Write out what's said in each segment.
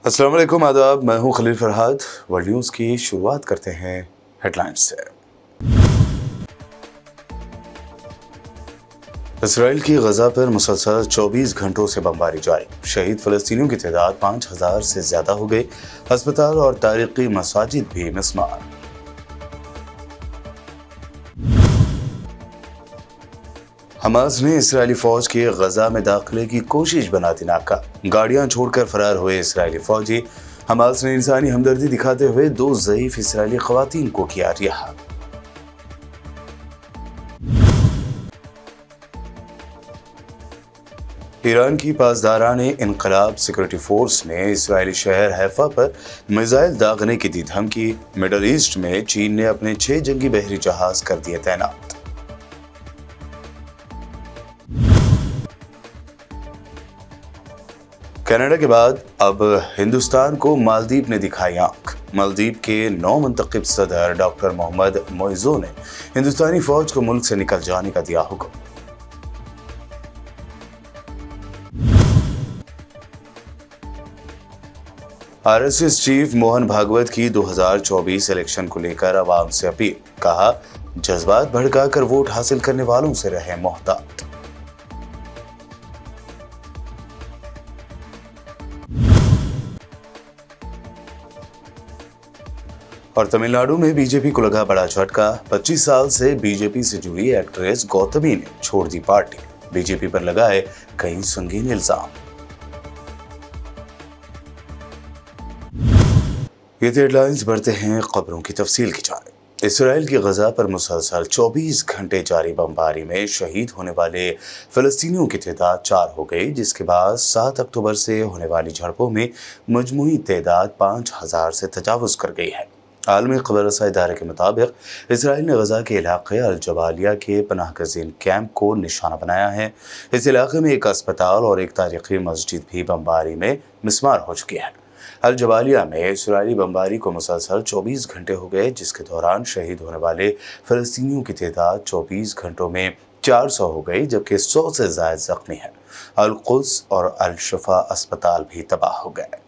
अस्सलाम वालेकुम, आदाब। मैं हूं खलील फरहाद। वर्ल्ड न्यूज़ की शुरुआत करते हैं हेडलाइंस से। इसराइल की गजा पर मुसलसल 24 घंटों से बमबारी जारी। शहीद फ़लस्तीनियों की तादाद 5000 से ज़्यादा हो गई। अस्पताल और तारीखी मसाजिद भी मिस्मार। हमास ने इसराइली फौज के गजा में दाखिले की कोशिश बना दी नाकाम। गाड़ियां छोड़कर फरार हुए इसराइली फौजी। हमास ने इंसानी हमदर्दी दिखाते हुए 2 ज़ईफ इसराइली ख़वातीन को किया रिहा। ईरान की पासदारान इनकलाब सिक्योरिटी फोर्स ने इसराइली शहर हैफा पर मिसाइल दागने की दी धमकी। मिडल ईस्ट में चीन ने अपने 6 जंगी बहरी जहाज कर दिए तैनात। कनाडा के बाद अब हिंदुस्तान को मालदीव ने दिखाई आंख। मालदीव के नौ मुंतखब सदर डॉक्टर मोहम्मद मोइज़ो ने हिंदुस्तानी फौज को मुल्क से निकल जाने का दिया हुक्म। आरएसएस चीफ मोहन भागवत की 2024 इलेक्शन को लेकर आवाम से अपील। कहा, जज्बात भड़काकर वोट हासिल करने वालों से रहें मोहतात। और तमिलनाडु में बीजेपी को लगा बड़ा झटका। 25 साल से बीजेपी से जुड़ी एक्ट्रेस गौतमी ने छोड़ दी पार्टी। बीजेपी पर लगाए कई संगीन इल्जाम। ये हेडलाइंस बढ़ते हैं खबरों की तफसील की जानिब। इसराइल की गजा पर मुसलसल 24 घंटे जारी बमबारी में शहीद होने वाले फ़लस्तीनियों की तादाद 4 हो गई, जिसके बाद 7 अक्टूबर से होने वाली झड़पों में मजमूई तादाद 5000 से तजावुज़ कर गई है। आलमी खबर रसा इदारे के मुताबिक इसराइल ने गजा के इलाके अल जबालिया के पनाह गज़ीन कैंप को निशाना बनाया है। इस इलाके में एक अस्पताल और एक तारीखी मस्जिद भी बमबारी में मिस्मार हो चुकी है। अल जबालिया में इसराइली बमबारी को मुसलसल 24 घंटे हो गए, जिसके दौरान शहीद होने वाले फ़लस्तीनियों की तादाद 24 घंटों में 400 हो गई, जबकि 100 से ज़ायद ज़ख्मी हैं। अल कुद्स और अल शफा अस्पताल भी तबाह हो गए।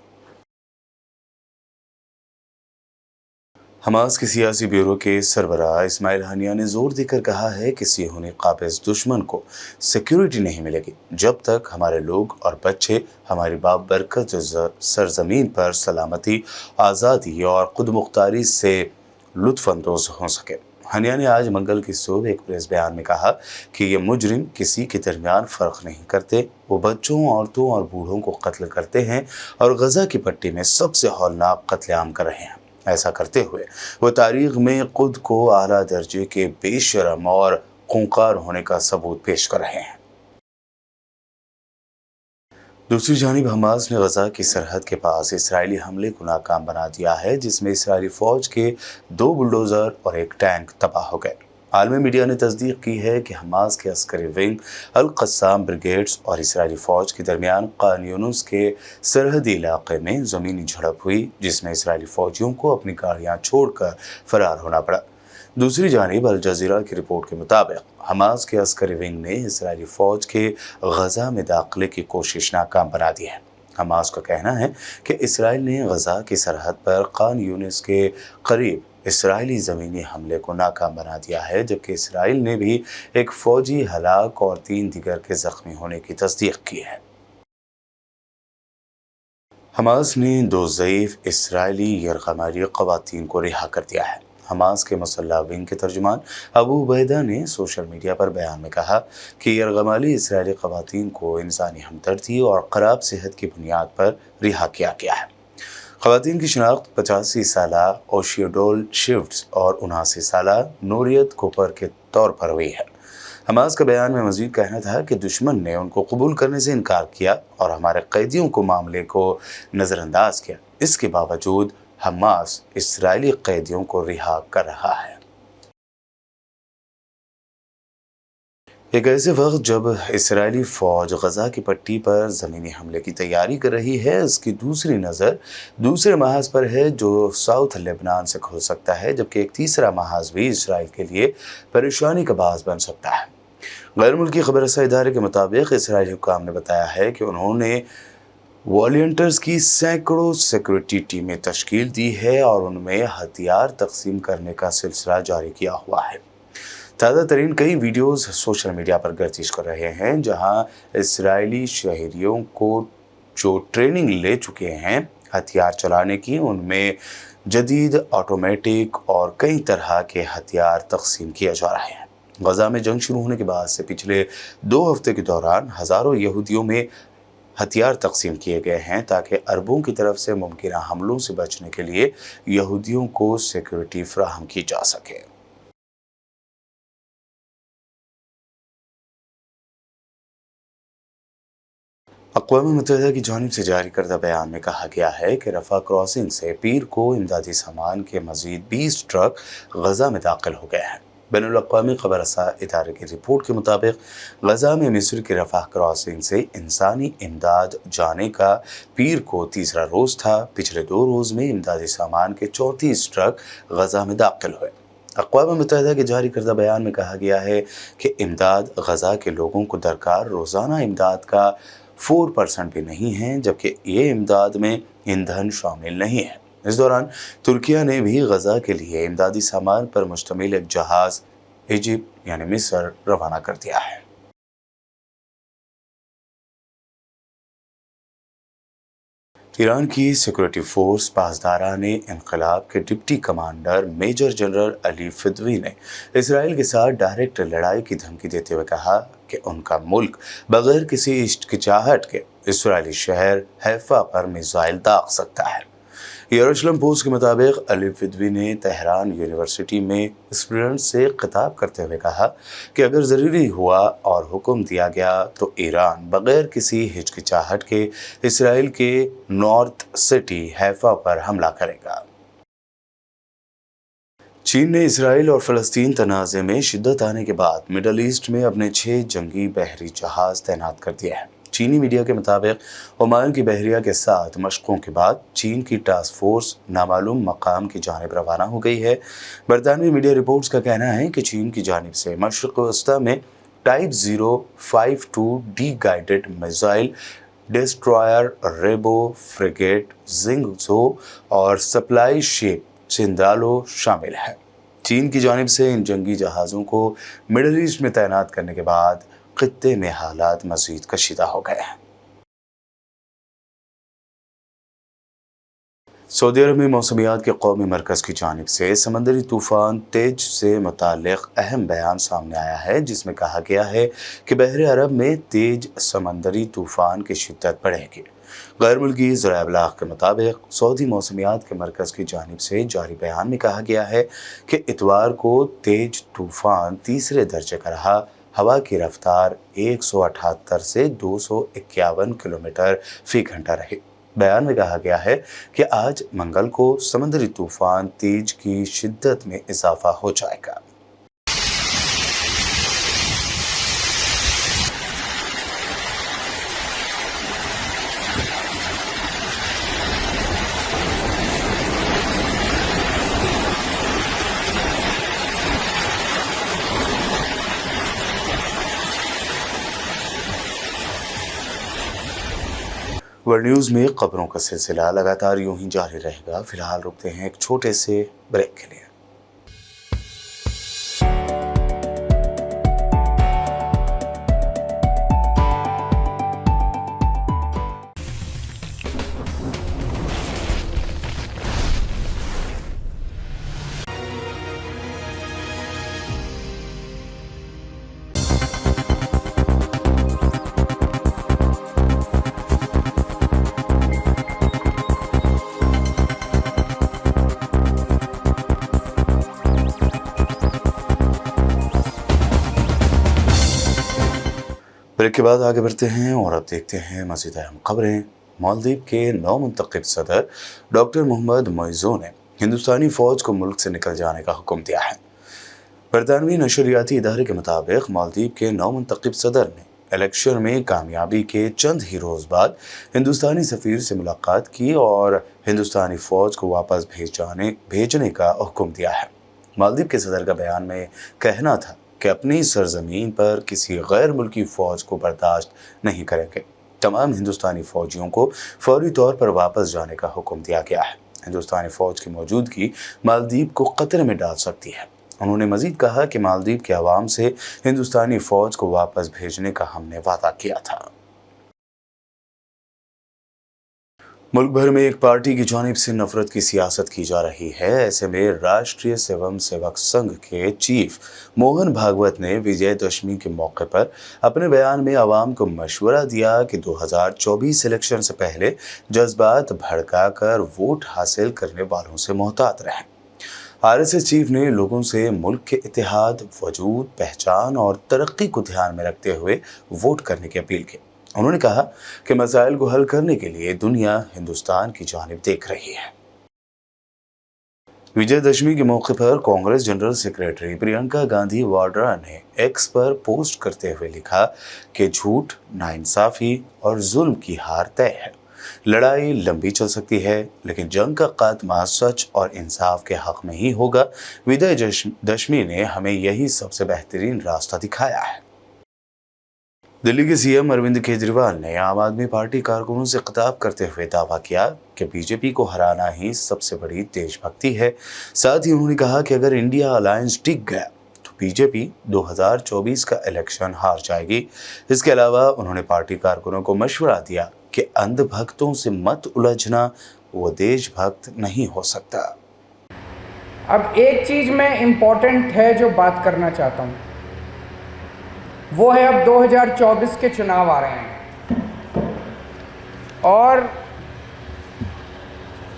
हमास के सियासी ब्यूरो के सरबराह इस्माइल हानिया ने जोर देकर कहा है कि सियोनी काबिज दुश्मन को सिक्योरिटी नहीं मिलेगी जब तक हमारे लोग और बच्चे हमारी बाबरकत सरजमीन पर सलामती, आज़ादी और खुद मुख्तारी से लुत्फ़अंदोज़ हो सके। हानिया ने आज मंगल की सुबह एक प्रेस बयान में कहा कि ये मुजरिम किसी के दरमियान फ़र्क नहीं करते। वो बच्चों, औरतों और बूढ़ों को कत्ल करते हैं और गजा की पट्टी में सबसे हौलनाक कत्लेआम कर रहे हैं। ऐसा करते हुए वो तारीख में खुद को आला दर्जे के बेशरम और खूंखार होने का सबूत पेश कर रहे हैं। दूसरी जानिब हमास ने गजा की सरहद के पास इसराइली हमले को नाकाम बना दिया है, जिसमें इसराइली फौज के 2 बुलडोज़र और एक टैंक तबाह हो गए। आलमी मीडिया ने तस्दीक की है कि हमास के Askari wing al Qassam brigades और इसराइली फ़ौज के दरमियान खान यूनुस के सरहदी इलाके में ज़मीनी झड़प हुई, जिसमें इसराइली फ़ौजियों को अपनी गाड़ियाँ छोड़कर फरार होना पड़ा। दूसरी जानिब अल जज़ीरा की रिपोर्ट के मुताबिक हमास के अस्करी विंग ने इसराइली फ़ौज के गजा में दाखिले की कोशिश नाकाम बना दी है। हमास का कहना है कि इसराइल ने गजा की सरहद पर खान यूनिस के करीब इसराइली ज़मीनी हमले को नाकाम बना दिया है, जबकि इसराइल ने भी एक फ़ौजी हलाक और 3 दीगर के ज़ख्मी होने की तस्दीक की है। हमास ने 2 ज़ईफ़ इसराइली यरग़माली ख़वातीन को रिहा कर दिया है। हमास के मुसल्लह विंग के तर्जुमान अबू उबैदा ने सोशल मीडिया पर बयान में कहा कि यरग़माली इसराइली ख़वातीन को इंसानी हमदर्दी और ख़राब सेहत की बुनियाद पर रिहा किया गया है। ख़वातीन की शनाख्त 85 साला ओशियोडोल शिफ्ट्स और 79 साला नूरियत कोपर के तौर पर हुई है। हमास का बयान में मज़ीद कहना था कि दुश्मन ने उनको कबूल करने से इनकार किया और हमारे कैदियों को मामले को नज़रअंदाज किया। इसके बावजूद हमास इसराइली कैदियों को रिहा कर रहा है। एक ऐसे वक्त जब इसराइली फ़ौज गजा की पट्टी पर ज़मीनी हमले की तैयारी कर रही है, इसकी दूसरी नज़र दूसरे महाज पर है जो साउथ लेबनान से खुल सकता है, जबकि एक तीसरा महाज भी इसराइल के लिए परेशानी का बाज़ बन सकता है। गैर मुल्की खबर रसा इदारे के मुताबिक इसराइली हुक्काम ने बताया है कि उन्होंने वॉलंटियर्स की सैकड़ों सिक्योरिटी टीमें तश्कील दी है और उनमें हथियार तकसीम करने का सिलसिला जारी किया हुआ है। ताज़ा तरीन कई वीडियोस सोशल मीडिया पर गर्दिश कर रहे हैं, जहां इजरायली शहरियों को जो ट्रेनिंग ले चुके हैं हथियार चलाने की, उनमें जदीद ऑटोमेटिक और कई तरह के हथियार तकसीम किए जा रहे हैं। गजा में जंग शुरू होने के बाद से पिछले 2 हफ्ते के दौरान हज़ारों यहूदियों में हथियार तकसीम किए गए हैं, ताकि अरबों की तरफ से मुमकिन हमलों से बचने के लिए यहूदियों को सिक्योरिटी फराहम की जा सके। अक़वाम मुत्तहिदा की जानिब से जारी करदा बयान में कहा गया है कि रफ़ा क्रॉसिंग से पीर को इमदादी सामान के मज़ीद 20 ट्रक गजा में दाखिल हो गए हैं। बैनुल अक़वामी ख़बरसां इदारे की रिपोर्ट के मुताबिक गजा में मिस्र की रफ़ा क्रॉसिंग से इंसानी इमदाद जाने का पीर को तीसरा रोज़ था। पिछले 2 रोज़ में इमदादी सामान के 34 ट्रक गजा में दाखिल हुए। अक़वाम मुत्तहिदा के जारी करदा बयान में कहा गया है कि इमदाद गजा के लोगों को दरकार रोज़ाना इमदाद का 4% भी नहीं है, जबकि ये इमदाद में ईंधन शामिल नहीं है। इस दौरान तुर्किया ने भी गजा के लिए इमदादी सामान पर मुश्तमिल एक जहाज़ इजिप्ट यानी मिस्र रवाना कर दिया है। ईरान की सिक्योरिटी फोर्स पासदारान इनकलाब के deputy commander major general Ali Fadavi ने इसराइल के साथ डायरेक्ट लड़ाई की धमकी देते हुए कहा कि उनका मुल्क बगैर किसी हिचकिचाहट के इसराइली शहर हैफा पर मिसाइल दाग सकता है। यरूशलेम पोस्ट के मुताबिक अली फिदवी ने तेहरान यूनिवर्सिटी में स्टूडेंट्स से खिताब करते हुए कहा कि अगर ज़रूरी हुआ और हुक्म दिया गया तो ईरान बगैर किसी हिचकिचाहट के इसराइल के नॉर्थ सिटी हैफा पर हमला करेगा। चीन ने इसराइल और फ़लस्तीन तनाज़े में शिद्दत आने के बाद मिडल ईस्ट में अपने 6 जंगी बहरी जहाज़ तैनात कर दिया है। चीनी मीडिया के मुताबिक ओमान की बहरिया के साथ मशकों के बाद चीन की टास्क फोर्स नामालूम मकाम की जानिब रवाना हो गई है। बरतानवी मीडिया रिपोर्ट्स का कहना है कि चीन की जानिब से मशरक़ वस्ता में type 052D guided missile destroyer रेबो फ्रिगेट जिंगजो और सप्लाई शिप चिंदालो शामिल है। चीन की जानिब से इन जंगी जहाज़ों को मिडल ईस्ट में तैनात करने के बाद खित्ते में हालात मज़ीद कशीदा हो गए हैं। सऊदी अरब में मौसमियात के कौमी मरकज़ की जानिब से समंदरी तूफ़ान तेज से मुताल्लिक़ अहम बयान सामने आया है, जिसमें कहा गया है कि बहरे अरब में तेज समंदरी तूफ़ान की शिद्दत बढ़ेगी। गैर मुल्की ज़राए इब्लाग़ के मुताबिक सऊदी मौसमियात के मरकज़ की जानिब से जारी बयान में कहा गया है कि इतवार को तेज तूफ़ान तीसरे दर्जे का रहा। हवा की रफ्तार 178 से 251 किलोमीटर फ़ी घंटा रही। बयान में कहा गया है कि आज मंगल को समंदरी तूफ़ान तेज की शिद्दत में इजाफा हो जाएगा। वर्ल्ड न्यूज़ में खबरों का सिलसिला लगातार यूं ही जारी रहेगा। फिलहाल रुकते हैं एक छोटे से ब्रेक के लिए। ब्रेक के बाद आगे बढ़ते हैं और अब देखते हैं मज़ीद अहम खबरें। मालदीव के नौमुंतखब सदर डॉक्टर मोहम्मद मोइज़ो ने हिंदुस्तानी फ़ौज को मुल्क से निकल जाने का हुक्म दिया है। बरतानवी नशरियाती इदारे के मुताबिक मालदीव के नौमुंतखब सदर ने इलेक्शन में कामयाबी के चंद ही रोज़ बाद हिंदुस्तानी सफ़ीर से मुलाकात की और हिंदुस्तानी फ़ौज को वापस भेजने का हुक्म दिया है। मालदीव के सदर का बयान में कहना था कि अपनी सरजमीन पर किसी गैर मुल्की फ़ौज को बर्दाश्त नहीं करेंगे। तमाम हिंदुस्तानी फौजियों को फौरी तौर पर वापस जाने का हुक्म दिया गया है। हिंदुस्तानी फौज की मौजूदगी मालदीव को खतरे में डाल सकती है। उन्होंने मजीद कहा कि मालदीव के अवाम से हिंदुस्तानी फौज को वापस भेजने का हमने वादा किया था। मुल्क भर में एक पार्टी की जानिब से नफरत की सियासत की जा रही है। ऐसे में राष्ट्रीय स्वयं सेवक संघ के चीफ मोहन भागवत ने विजयदशमी के मौके पर अपने बयान में आवाम को मशवरा दिया कि 2024 इलेक्शन से पहले जज्बात भड़काकर वोट हासिल करने वालों से मोहतात रहें। आरएसएस चीफ ने लोगों से मुल्क के इत्तेहाद, वजूद, पहचान और तरक्की को ध्यान में रखते हुए वोट करने की अपील की। उन्होंने कहा कि मसाइल को हल करने के लिए दुनिया हिंदुस्तान की जानिब देख रही है। विजयदशमी के मौके पर कांग्रेस जनरल सेक्रेटरी प्रियंका गांधी वाड्रा ने एक्स पर पोस्ट करते हुए लिखा कि झूठ, नाइंसाफी और जुल्म की हार तय है। लड़ाई लंबी चल सकती है, लेकिन जंग का खात्मा सच और इंसाफ के हक में ही होगा। विजयदशमी ने हमें यही सबसे बेहतरीन रास्ता दिखाया है। दिल्ली के सीएम अरविंद केजरीवाल ने आम आदमी पार्टी कारकुनों से खिताब करते हुए दावा किया कि बीजेपी को हराना ही सबसे बड़ी देशभक्ति है। साथ ही उन्होंने कहा कि अगर इंडिया अलायंस टिक गया तो बीजेपी 2024 का इलेक्शन हार जाएगी। इसके अलावा उन्होंने पार्टी कारकुनों को मशवरा दिया कि अंधभक्तों से मत उलझना, वो देशभक्त नहीं हो सकता। अब एक चीज में इम्पोर्टेंट है जो बात करना चाहता हूँ, वो है अब 2024 के चुनाव आ रहे हैं और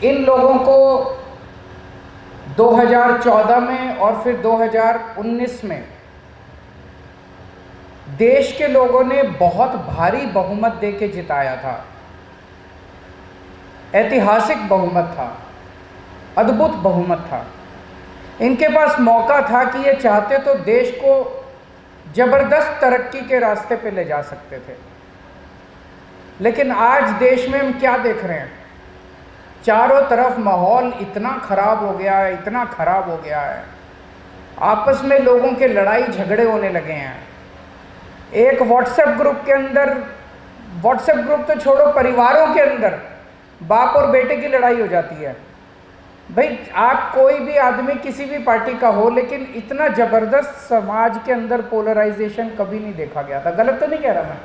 इन लोगों को 2014 में और फिर 2019 में देश के लोगों ने बहुत भारी बहुमत देके जिताया था। ऐतिहासिक बहुमत था, अद्भुत बहुमत था। इनके पास मौका था कि ये चाहते तो देश को जबरदस्त तरक्की के रास्ते पे ले जा सकते थे। लेकिन आज देश में हम क्या देख रहे हैं? चारों तरफ माहौल इतना खराब हो गया है, इतना खराब हो गया है। आपस में लोगों के लड़ाई झगड़े होने लगे हैं। एक व्हाट्सएप ग्रुप के अंदर, व्हाट्सएप ग्रुप तो छोड़ो, परिवारों के अंदर बाप और बेटे की लड़ाई हो जाती है। भाई, आप कोई भी आदमी किसी भी पार्टी का हो, लेकिन इतना ज़बरदस्त समाज के अंदर पोलराइजेशन कभी नहीं देखा गया था। गलत तो नहीं कह रहा मैं?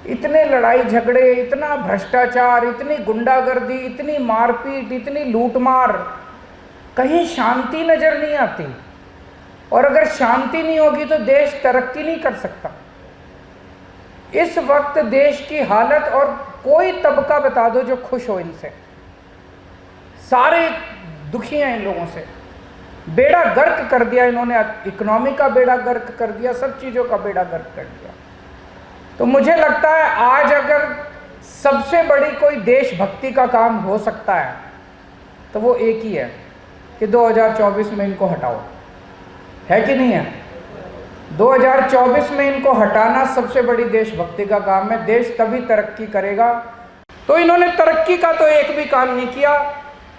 इतने लड़ाई झगड़े, इतना भ्रष्टाचार, इतनी गुंडागर्दी, इतनी मारपीट, इतनी लूटमार, कहीं शांति नज़र नहीं आती। और अगर शांति नहीं होगी तो देश तरक्की नहीं कर सकता। इस वक्त देश की हालत, और कोई तबका बता दो जो खुश हो इनसे, सारे दुखी हैं इन लोगों से। बेड़ा गर्क कर दिया इन्होंने, इकोनॉमी का बेड़ा गर्क कर दिया, सब चीज़ों का बेड़ा गर्क कर दिया। तो मुझे लगता है आज अगर सबसे बड़ी कोई देशभक्ति का काम हो सकता है तो वो एक ही है कि 2024 में इनको हटाओ। है कि नहीं है? 2024 में इनको हटाना सबसे बड़ी देशभक्ति का काम है। देश तभी तरक्की करेगा। तो इन्होंने तरक्की का तो एक भी काम नहीं किया।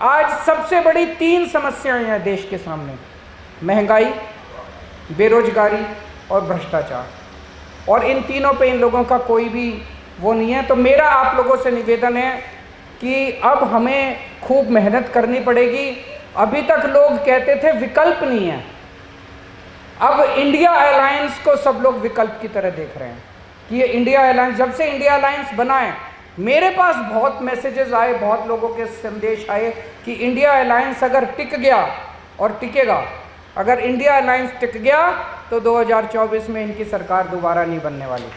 आज सबसे बड़ी 3 समस्याएं हैं देश के सामने: महंगाई, बेरोजगारी और भ्रष्टाचार। और इन तीनों पे इन लोगों का कोई भी वो नहीं है। तो मेरा आप लोगों से निवेदन है कि अब हमें खूब मेहनत करनी पड़ेगी। अभी तक लोग कहते थे विकल्प नहीं है, अब इंडिया अलायंस को सब लोग विकल्प की तरह देख रहे हैं कि ये इंडिया अलायंस, जब से इंडिया अलायंस बना है, मेरे पास बहुत मैसेजेस आए, बहुत लोगों के संदेश आए कि इंडिया अलायंस अगर टिक गया और टिकेगा, अगर इंडिया अलायंस टिक गया तो 2024 में इनकी सरकार दोबारा नहीं बनने वाली।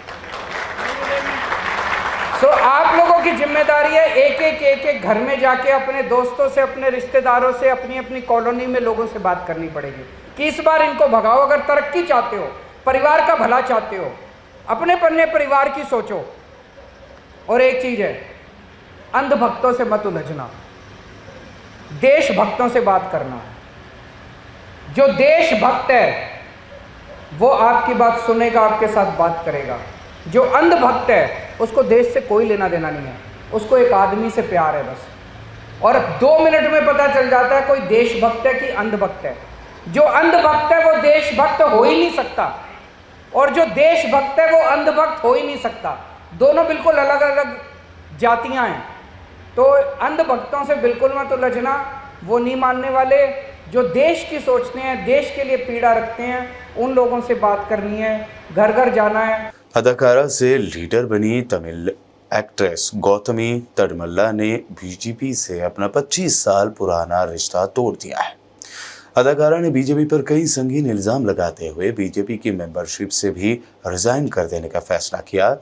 सो आप लोगों की जिम्मेदारी है एक एक घर में जाके अपने दोस्तों से, अपने रिश्तेदारों से, अपनी अपनी कॉलोनी में लोगों से बात करनी पड़ेगी कि इस बार इनको भगाओ। अगर तरक्की चाहते हो, परिवार का भला चाहते हो, अपने पन्ने परिवार की सोचो। और एक चीज़ है, अंधभक्तों से मत उलझना, देशभक्तों से बात करना। जो देशभक्त है वो आपकी बात सुनेगा, आपके साथ बात करेगा। जो अंधभक्त है उसको देश से कोई लेना देना नहीं है, उसको एक आदमी से प्यार है बस। और 2 मिनट में पता चल जाता है कोई देशभक्त है कि अंधभक्त है। जो अंधभक्त है वो देशभक्त हो ही नहीं सकता, और जो देशभक्त है वो अंधभक्त हो ही नहीं सकता। दोनों बिल्कुल अलग अलग जातियां हैं। तो अंधभक्तों से बिल्कुल मत उलझना, वो नहीं मानने वाले। जो देश की सोचते हैं, देश के लिए पीड़ा रखते हैं, उन लोगों से बात करनी है, घर घर जाना है। अदाकारा से लीडर बनी तमिल एक्ट्रेस गौतमी तडमल्ला ने बीजेपी से अपना 25 साल पुराना रिश्ता तोड़ दिया है। अदाकारा ने बीजेपी पर कई संगीन इल्जाम लगाते हुए बीजेपी की मेंबरशिप से भी रिजाइन कर देने का फैसला किया।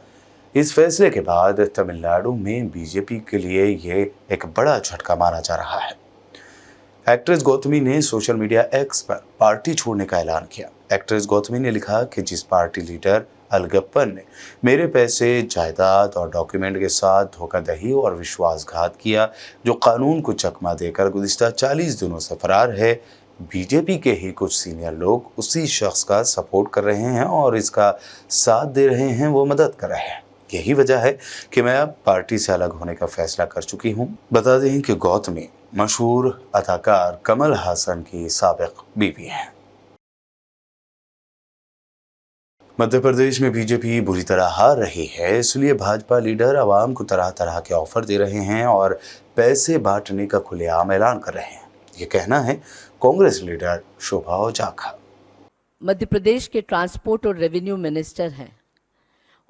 इस फैसले के बाद तमिलनाडु में बीजेपी के लिए ये एक बड़ा झटका माना जा रहा है। एक्ट्रेस गौतमी ने सोशल मीडिया एक्स पर पार्टी छोड़ने का ऐलान किया। एक्ट्रेस गौतमी ने लिखा कि जिस पार्टी लीडर अलगप्पन ने मेरे पैसे, जायदाद और डॉक्यूमेंट के साथ धोखाधड़ी और विश्वासघात किया, जो कानून को चकमा देकर गुज़िश्ता 40 दिनों से फरार है, बीजेपी के ही कुछ सीनियर लोग उसी शख्स का सपोर्ट कर रहे हैं और इसका साथ दे रहे हैं, वो मदद कर रहे हैं। यही वजह है कि मैं अब पार्टी से अलग होने का फैसला कर चुकी हूँ। बता दें कि गौतमी मशहूर अदाकार कमल हासन की साबिक बीवी हैं। मध्य प्रदेश में बीजेपी बुरी तरह हार रही है, इसलिए भाजपा लीडर आवाम को तरह तरह के ऑफर दे रहे हैं और पैसे बांटने का खुलेआम ऐलान कर रहे हैं। ये कहना है कांग्रेस लीडर शोभा ओझा। मध्य प्रदेश के ट्रांसपोर्ट और रेवेन्यू मिनिस्टर हैं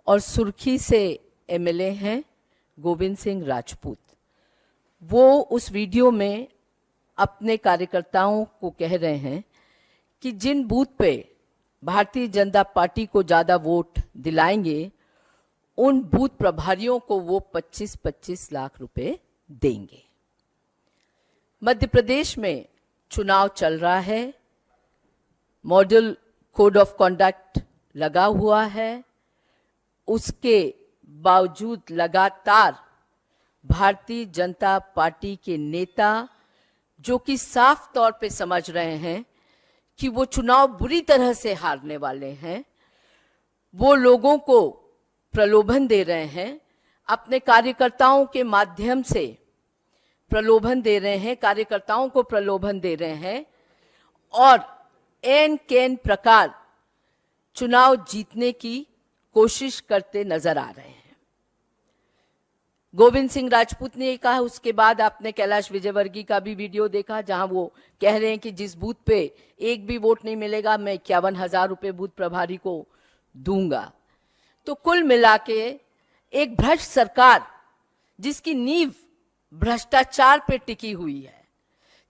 और सुर्खी से एमएलए हैं गोविंद सिंह राजपूत। वो उस वीडियो में अपने कार्यकर्ताओं को कह रहे हैं कि जिन बूथ पे भारतीय जनता पार्टी को ज़्यादा वोट दिलाएंगे, उन बूथ प्रभारियों को वो 25-25 लाख रुपए देंगे। मध्य प्रदेश में चुनाव चल रहा है, मॉडल कोड ऑफ कंडक्ट लगा हुआ है, उसके बावजूद लगातार भारतीय जनता पार्टी के नेता, जो कि साफ तौर पे समझ रहे हैं कि वो चुनाव बुरी तरह से हारने वाले हैं, वो लोगों को प्रलोभन दे रहे हैं, अपने कार्यकर्ताओं के माध्यम से प्रलोभन दे रहे हैं, कार्यकर्ताओं को प्रलोभन दे रहे हैं और एन केन प्रकार चुनाव जीतने की कोशिश करते नजर आ रहे हैं। गोविंद सिंह राजपूत ने कहा, उसके बाद आपने कैलाश विजयवर्गीय का भी वीडियो देखा जहां वो कह रहे हैं कि जिस बूथ पे एक भी वोट नहीं मिलेगा, मैं 51,000 रुपए बूथ प्रभारी को दूंगा। तो कुल मिला के एक भ्रष्ट सरकार, जिसकी नींव भ्रष्टाचार पे टिकी हुई है,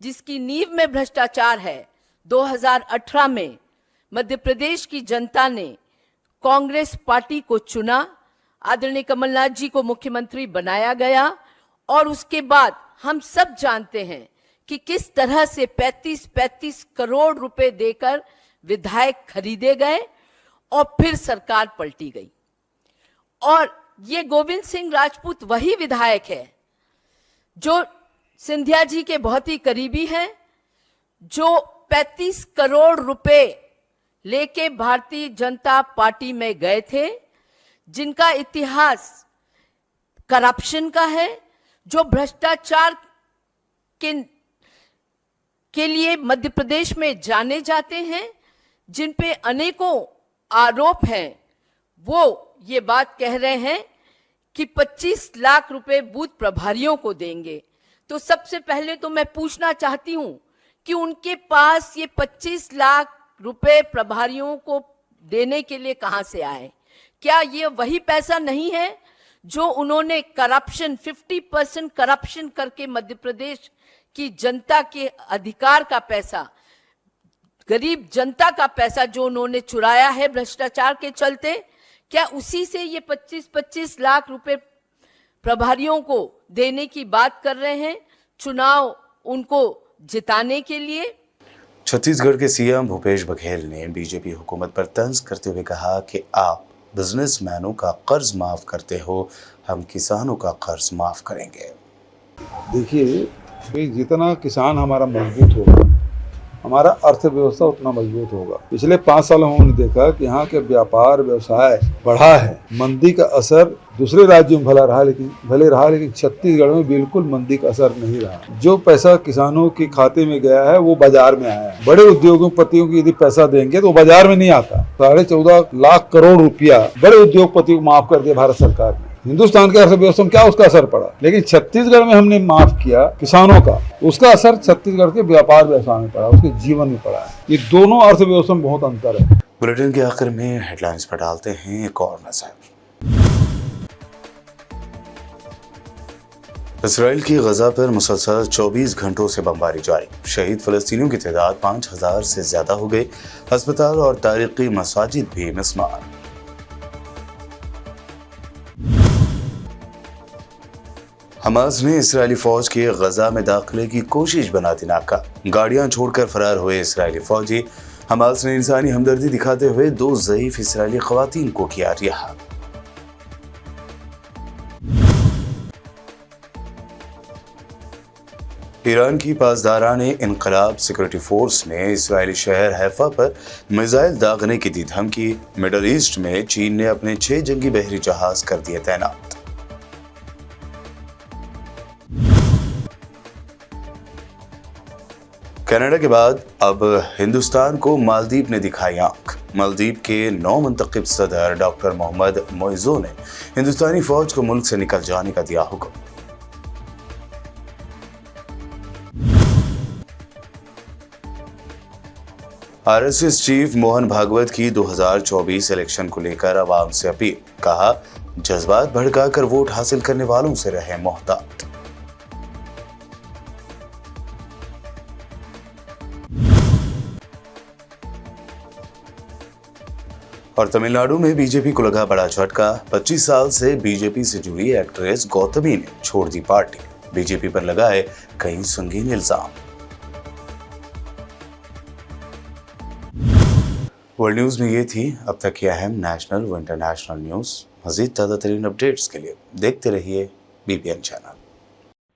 जिसकी नींव में भ्रष्टाचार है। 2018 में मध्य प्रदेश की जनता ने कांग्रेस पार्टी को चुना, आदरणीय कमलनाथ जी को मुख्यमंत्री बनाया गया और उसके बाद हम सब जानते हैं कि किस तरह से 35-35 करोड़ रुपए देकर विधायक खरीदे गए और फिर सरकार पलटी गई। और ये गोविंद सिंह राजपूत वही विधायक है जो सिंधिया जी के बहुत ही करीबी हैं, जो 35 करोड़ रुपए लेके भारतीय जनता पार्टी में गए थे, जिनका इतिहास करप्शन का है, जो भ्रष्टाचार के लिए मध्य प्रदेश में जाने जाते हैं, जिन पे अनेकों आरोप हैं। वो ये बात कह रहे हैं कि 25 लाख रुपए बूथ प्रभारियों को देंगे। तो सबसे पहले तो मैं पूछना चाहती हूं कि उनके पास ये 25 लाख रुपए प्रभारियों को देने के लिए कहां से आए? क्या ये वही पैसा नहीं है जो उन्होंने करप्शन 50% करप्शन करके मध्य प्रदेश की जनता के अधिकार का पैसा, गरीब जनता का पैसा जो उन्होंने चुराया है भ्रष्टाचार के चलते, क्या उसी से ये 25-25 लाख रुपए प्रभारियों को देने की बात कर रहे हैं चुनाव उनको जिताने के लिए? छत्तीसगढ़ के सीएम भूपेश बघेल ने बीजेपी हुकूमत पर तंज करते हुए कहा कि आप बिजनेसमैनों का कर्ज माफ करते हो, हम किसानों का कर्ज माफ करेंगे। देखिए कि जितना किसान हमारा मजबूत होगा, हमारा अर्थव्यवस्था उतना मजबूत होगा। पिछले 5 साल हमने देखा कि यहाँ के व्यापार व्यवसाय बढ़ा है। मंदी का असर दूसरे राज्यों में भले रहा लेकिन छत्तीसगढ़ में बिल्कुल मंदी का असर नहीं रहा। जो पैसा किसानों के खाते में गया है वो बाजार में आया है। बड़े उद्योगपतियों को यदि पैसा देंगे तो बाजार में नहीं आता। 14.5 लाख करोड़ रुपया बड़े उद्योगपतियों को माफ कर दिया भारत सरकार ने। हिंदुस्तान के अर्थव्यवस्था में क्या उसका असर पड़ा, लेकिन छत्तीसगढ़ में हमने माफ किया किसानों का, उसका असर छत्तीसगढ़ के व्यापार व्यवसाय में पड़ा, उसके जीवन में पड़ा है। ये दोनों अर्थव्यवस्था में बहुत अंतर है। बुलेटिन के आखिर में हेडलाइंस पर डालते हैं एक और नजर। इसराइल की गजा पर मुसलसल 24 घंटों से बमबारी जारी। शहीद फलस्तीनियों की तादाद 5000 से ज्यादा हो गई। अस्पताल और तारीखी मसाजिद भी मिस्मार। हमास ने इसराइली फौज के गजा में दाखिले की कोशिश बना दी नाकाम। गाड़ियां छोड़कर फरार हुए इसराइली फौजी। हमास ने इंसानी हमदर्दी दिखाते हुए 2 ज़ईफ इसराइली ख़वातीन को किया रिहा। ईरान की पासदाराने इनकलाब सिक्योरिटी फोर्स ने इसराइली शहर हैफा पर मिसाइल दागने की दी धमकी। मिडल ईस्ट में चीन ने अपने 6 जंगी बहरी जहाज कर दिए तैनात। कनाडा के बाद अब हिंदुस्तान को मालदीव ने दिखाई आंख। मालदीव के नौ मुंतखब सदर डॉक्टर मोहम्मद मोइज़ो ने हिंदुस्तानी फौज को मुल्क से निकल जाने का दिया हुक्म। आरएसएस चीफ मोहन भागवत की 2024 इलेक्शन को लेकर आवाम से अपील। कहा, जज्बात भड़काकर वोट हासिल करने वालों से रहे मोहतात। और तमिलनाडु में बीजेपी को लगा बड़ा झटका। 25 साल से बीजेपी से जुड़ी एक्ट्रेस गौतमी ने छोड़ दी पार्टी। बीजेपी पर लगाए कई संगीन इल्जाम। वर्ल्ड न्यूज में ये थी अब तक की अहम नेशनल व इंटरनेशनल न्यूज। मजीद ताज़ा तरीन अपडेट्स के लिए देखते रहिए बीबीएन चैनल।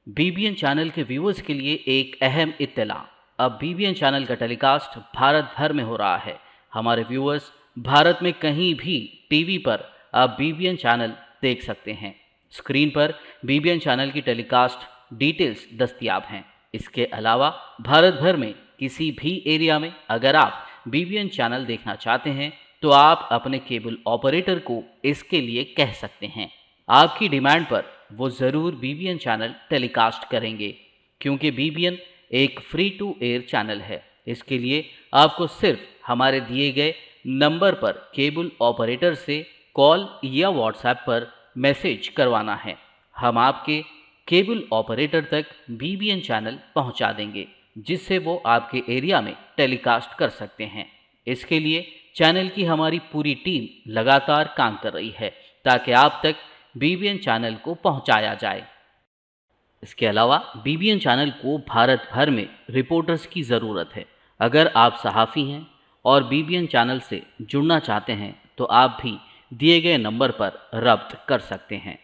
बीबीएन चैनल के व्यूअर्स के लिए एक अहम इत्तला। अब बीबीएन चैनल का टेलीकास्ट भारत भर में हो रहा है। हमारे व्यूअर्स भारत में कहीं भी टीवी पर आप बीबीएन चैनल देख सकते हैं। स्क्रीन पर बीबीएन चैनल की टेलीकास्ट डिटेल्स दस्तयाब हैं। इसके अलावा भारत भर में किसी भी एरिया में अगर आप बीबीएन चैनल देखना चाहते हैं तो आप अपने केबल ऑपरेटर को इसके लिए कह सकते हैं। आपकी डिमांड पर वो ज़रूर बीबीएन चैनल टेलीकास्ट करेंगे, क्योंकि बीबीएन एक फ्री टू एयर चैनल है। इसके लिए आपको सिर्फ हमारे दिए गए नंबर पर केबल ऑपरेटर से कॉल या व्हाट्सएप पर मैसेज करवाना है। हम आपके केबल ऑपरेटर तक बीबीएन चैनल पहुंचा देंगे, जिससे वो आपके एरिया में टेलीकास्ट कर सकते हैं। इसके लिए चैनल की हमारी पूरी टीम लगातार काम कर रही है ताकि आप तक बीबीएन चैनल को पहुंचाया जाए। इसके अलावा बीबीएन चैनल को भारत भर में रिपोर्टर्स की ज़रूरत है। अगर आप सहाफ़ी हैं और बीबीएन चैनल से जुड़ना चाहते हैं तो आप भी दिए गए नंबर पर रब्त कर सकते हैं।